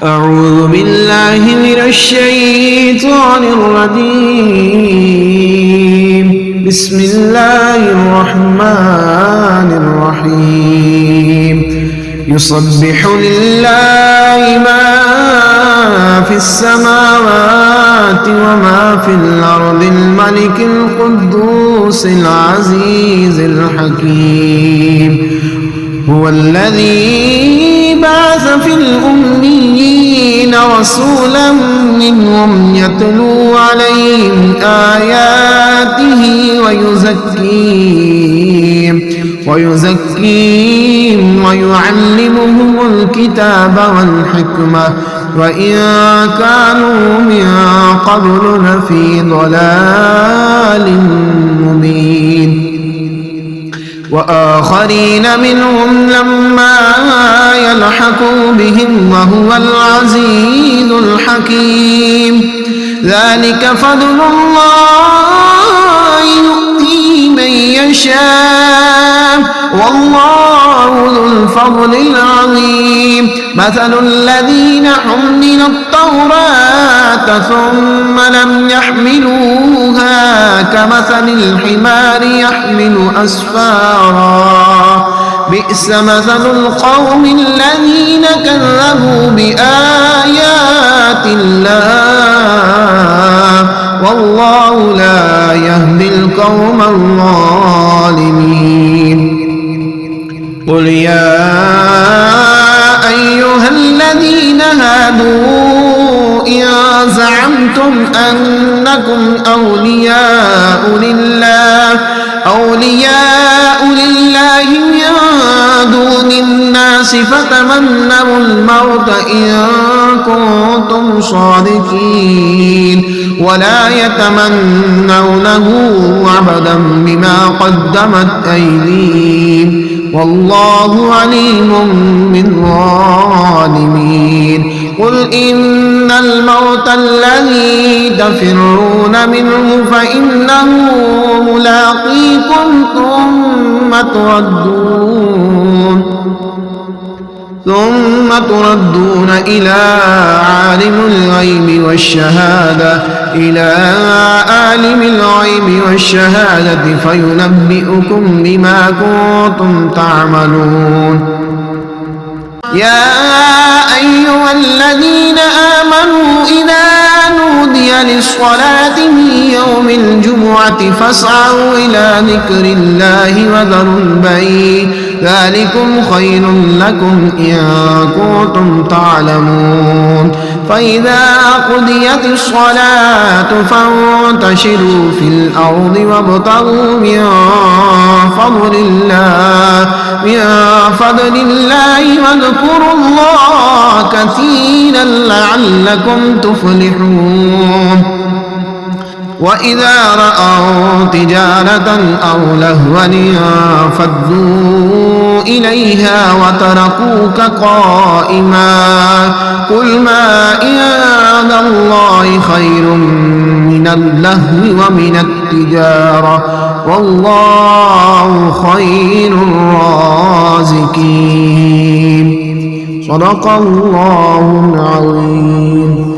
أعوذ بالله من الشيطان الرجيم. بسم الله الرحمن الرحيم. يسبح لله ما في السماوات وما في الأرض الملك القدوس العزيز الحكيم. هو الذي بعث في الأميين رسولا منهم يتلو عليهم آياته ويزكيهم ويعلمهم الكتاب والحكمة وإن كانوا من قبل لفي ضلال مبين. وآخرين منهم لما يلحقوا بهم وهو العزيز الحكيم. ذلك فضل الله يؤتيه من يشاء والله ذو الفضل العظيم. مثل الذين حملوا التوراة ثم لم يحملوها كمثل الحمار يحمل أسفارا بئس مثل القوم الذين كذبوا بآيات الله والله لا يهدي القوم الظالمين. قل يا أيها الذين هادوا إن زعمتم أنكم أولياء لله من دون الناس فتمنوا الموت إن كنتم صادقين ولا يتمنونه أبدا بما قدمت أيديهم والله عليم بالظالمين. قل إن الموت الذي تفرون منه فإنه ملاقيكم ثم تردون إلى عالم الغيب والشهادة فينبئكم بما كنتم تعملون. يا أيها الذين آمنوا إذا نودي للصلاة من يوم الجمعة فاسعوا إلى ذكر الله وذروا البيع ذلكم خير لكم إن كنتم تعلمون. فإذا قضيت الصلاة فانتشروا في الأرض وابتغوا من فضل الله واذكروا الله كثيرا لعلكم تفلحون. وإذا رأوا تجارة أو لهوا انفضوا إليها وتركوك قائما قل ما عند الله خير من اللهو ومن التجارة والله خير الرازقين. صدق الله العظيم.